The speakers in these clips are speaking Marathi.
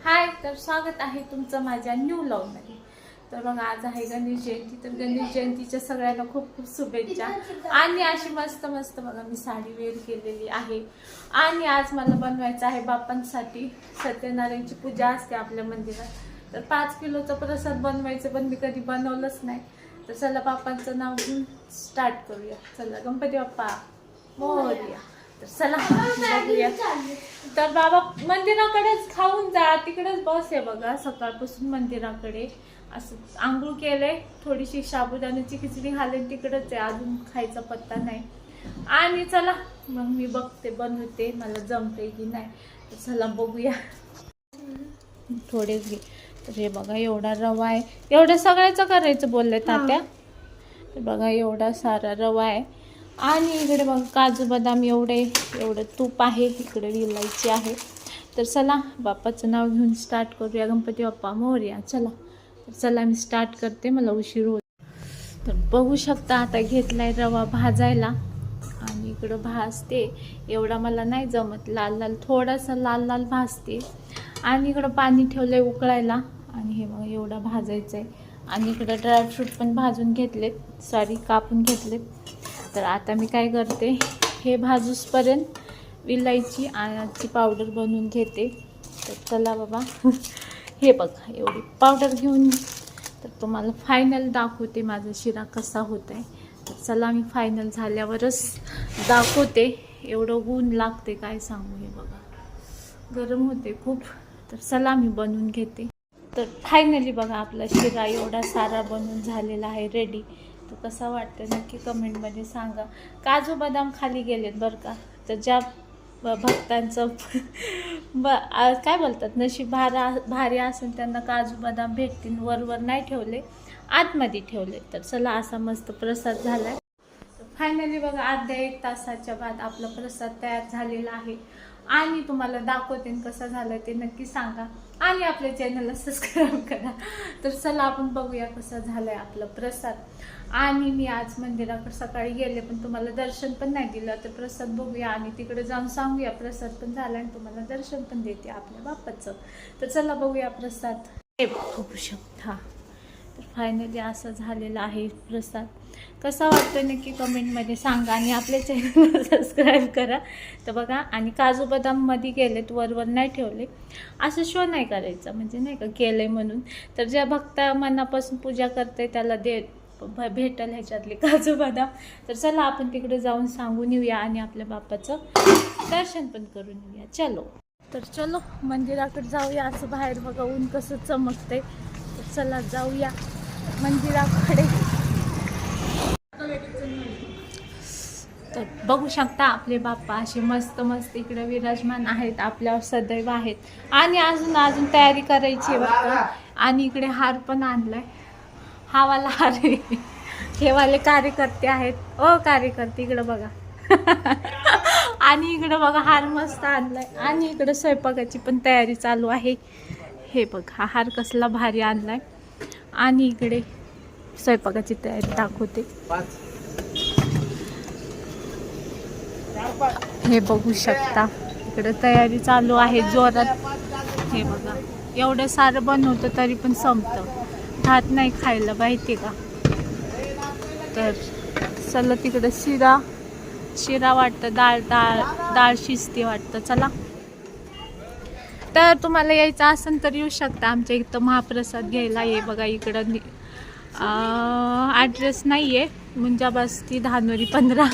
हाय, तर स्वागत आहे तुमचं माझ्या न्यू व्लॉगमध्ये। तर बघा आज आहे गणेश जयंती। तर गणेश जयंतीच्या सगळ्यांना खूप खूप शुभेच्छा। आणि अशी मस्त मस्त बघा मी साडी वेअर केलेली आहे आणि आज मला बनवायचं आहे बाप्पांसाठी। सत्यनारायणची पूजा असते आपल्या मंदिरात, तर 5 किलोचा प्रसाद बनवायचं, पण मी कधी बनवलंच नाही। तर चला बाप्पांचं नाव घेऊन स्टार्ट करूया। चला गणपती बाप्पा मोरया। तर चला बघूया। तर बाबा मंदिराकडेच खाऊन जा, तिकडेच बस आहे बघा। सकाळपासून मंदिराकडे असं आंघोळ केलंय, थोडीशी साबुदाण्याची खिचडी घालेन, तिकडेच आहे, अजून खायचा पत्ता नाही। आणि चला मग मी बघते बनवते, मला जमते की नाही। तर चला बघूया। थोडे घे। तर हे बघा एवढा रवा आहे, एवढं सगळ्याचं करायचं बोलले तात्या। तर बघा एवढा सारा रवा आहे आणि इकडे बघा काजू बदाम एवढं तूप आहे, इकडे विलायची आहे। तर चला बाप्पाचं नाव घेऊन स्टार्ट करूया। गणपती बाप्पा मोरया। चला तर चला मी स्टार्ट करते, मला उशीर होत। तर बघू शकता आता घेतलाय रवा भाजायला आणि इकडं भाजते। एवढा मला नाही जमत, लाल लाल थोडासा लाल लाल भाजते। आणि इकडं पाणी ठेवलंय उकळायला आणि हे बघा एवढा भाजायचं आहे। आणि इकडं ड्रायफ्रूट पण भाजून घेतलेत, सॉरी कापून घेतलेत। तर आता मी काय करते, हे भाजूसपर्यंत विलायची आची पावडर बनवून घेते। तर चला बाबा हे बघा एवढी पावडर घेऊन तर तुम्हाला फायनल दाखवते माझा शिरा कसा होत आहे। तर चला मी फायनल झाल्यावरच दाखवते। एवढं ऊन लागते काय सांगू, हे बघा गरम होते खूप। तर चला मी बनवून घेते। तर फायनली बघा आपला शिरा एवढा सारा बनवून झालेला आहे, रेडी। तर कसा वाटतं नक्की कमेंटमध्ये सांगा। काजू बदाम खाली गेलेत बरं का। तर ज्या भक्तांचं काय बोलतात नशीब भारी असेल त्यांना काजू बदाम भेटतील। वर नाही ठेवले, आतमध्ये ठेवले। तर चला असा मस्त प्रसाद झालाय। फायनली बघा अर्ध्या 1 तासाच्या बाद आपला प्रसाद तयार झालेला आहे आणि तुम्हाला दाखवते कसा झाला ते नक्की सांगा आणि आपल्या चॅनलला सबस्क्राईब करा। तर चला आपण बघूया कसा झालाय आपला प्रसाद। आणि मी आज मंदिराकडे सकाळी गेले पण तुम्हाला दर्शन पण नाही दिलं, तर प्रसाद बघूया आणि तिकडे जाऊन सांगूया प्रसाद पण झाला आणि तुम्हाला दर्शन पण देते आपल्या बाप्पाचं। तर चला बघूया प्रसाद। हे बघू शकता। तर फायनली असं झालेला आहे प्रसाद। कसा वाटतो नक्की कमेंटमध्ये सांगा आणि आपल्या चॅनलला सबस्क्राईब करा। तर बघा आणि काजू बदाम मध्ये गेलेत, वर नाही ठेवले। असं शो नाही करायचं, म्हणजे नाही का केलंय म्हणून। तर ज्या भक्ता मनापासून पूजा करते त्याला भेटल ह्याच्यातले काजू बदाम। तर चला आपण तिकडे जाऊन सांगून येऊया आणि आपल्या बाप्पाचं दर्शन पण करून येऊया। चलो तर चलो मंदिराकडे जाऊया। असं बाहेर बघा ऊन कसं चमकतंय। तर चला जाऊया मंदिराकडे। तर बघू शकता आपले बाप्पा असे मस्त मस्त इकडे विराजमान आहेत, आपल्यावर सदैव आहेत। आणि अजून तयारी करायची बरं का। आणि इकडे हार पण आणलाय, हा वाला हार आहे। हे वाले कार्यकर्ते आहेत, ओ कार्यकर्ते इकडे बघा आणि इकडे बघा हार मस्त आणलाय आणि इकडे स्वयंपाकाची पण तयारी चालू आहे। हे बघ हा हार कसला भारी आणलाय आणि इकडे स्वयंपाकाची तयारी दाखवते। हे बघू शकता इकडे तयारी चालू आहे जोरात। हे बघा एवढं सारं बनवतं तरी पण संपतं, भात नाही खायला माहिती का। तर चला तिकडे शिरा वाटतं, डाळ शिजते वाटतं। चला तर तुम्हाला यायचं असेल तर येऊ शकता आमच्या इथं महाप्रसाद घ्यायला। ये बघा इकडं ॲड्रेस नाही आहे, मुंजा बस्ती धानोरी 15।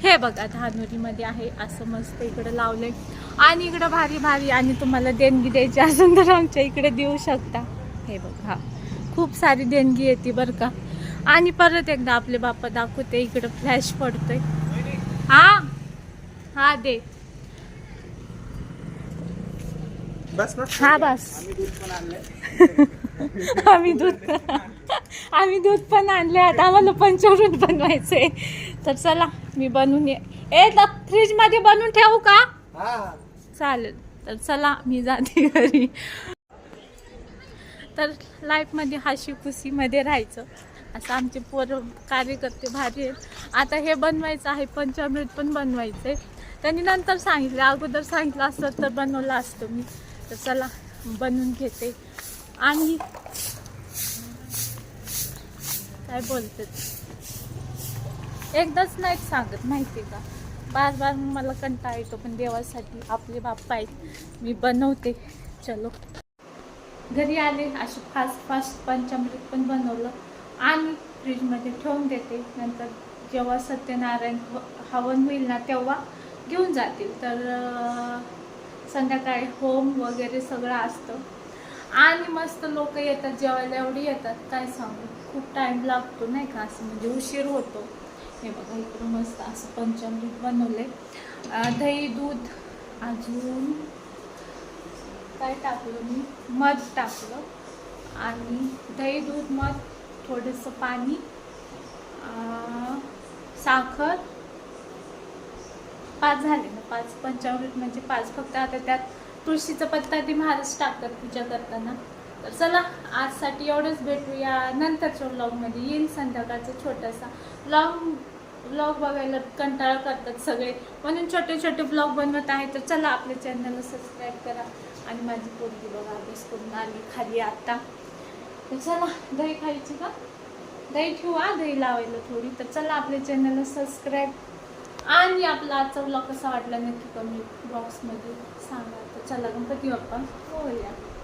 हे बघा धानोरीमध्ये आहे, असं मस्त इकडं लावलंय। आणि इकडं भारी आणि तुम्हाला देणगी द्यायची असेल तर आमच्या इकडे देऊ शकता। हे बघा खूप सारी देणगी येते बरं का। आणि परत एकदा आपले बाप्पा दाखवते, इकडं फ्लॅश पडतोय। हा दे बस हा बस आम्ही दूध पण आणले, आता आम्हाला पंचवरून बनवायचंय। तर चला मी बनवून फ्रीज मध्ये बनवून ठेवू का? चालेल। तर चला मी जाते घरी। तर लाईफमध्ये हसी खुशीमध्ये राहायचं, असं आमचे कार्यकर्ते भारी आहेत। आता हे बनवायचं आहे, पंचामृत पण बनवायचं आहे। त्यांनी नंतर सांगितलं, अगोदर सांगितलं असतं तर बनवलं असतं मी। तर चला बनवून घेते. आणि काय बोलते एकदाच नाही सांगत माहिती का, बार बार मला कंटाळा येतो. पण देवासाठी आपले बाप्पा आहेत, मी बनवते. चलो घरी आले अशी फास्ट पंचामृत पण बनवलं आणि फ्रीजमध्ये ठेवून देते. नंतर जेव्हा सत्यनारायण हवन होईल ना तेव्हा घेऊन जातील. तर संध्याकाळी होम वगैरे सगळं असतं आणि मस्त लोक येतात जेवायला. एवढी येतात काय सांगू, खूप टाईम लागतो नाही का, असं म्हणजे उशीर होतो. हे बघा इकडं मस्त असं पंचामृत बनवले. दही दूध अजून काय टाकलं मी, मध टाकलं आणि दही दूध मध थोडंसं पाणी साखर. 5 झाले ना, 5 पंचामृत म्हणजे 5. फक्त आता त्यात तुळशीचा पत्ता ती महाराज टाकतात पूजा करताना. तर चला आजसाठी एवढंच, भेटूया नंतरच्या व्लॉगमध्ये. येईल संध्याकाळचा छोटासा व्लॉग बघायला कंटाळा करतात सगळे, म्हणून छोटे छोटे व्लॉग बनवत आहे. तर चला आपल्या चॅनलला सबस्क्राईब करा. आणि माझी पोरगी बघा अभ्यास करून आली खाली आता. तर चला दही खायची का, दही ठेवा, दही लावायला थोडी. तर चला आपल्या चॅनलला सबस्क्राईब आणि आपला आजचा व्लॉग कसा वाटला नक्की कमेंट बॉक्समध्ये सांगा. तर चला गणपती बाप्पा होया.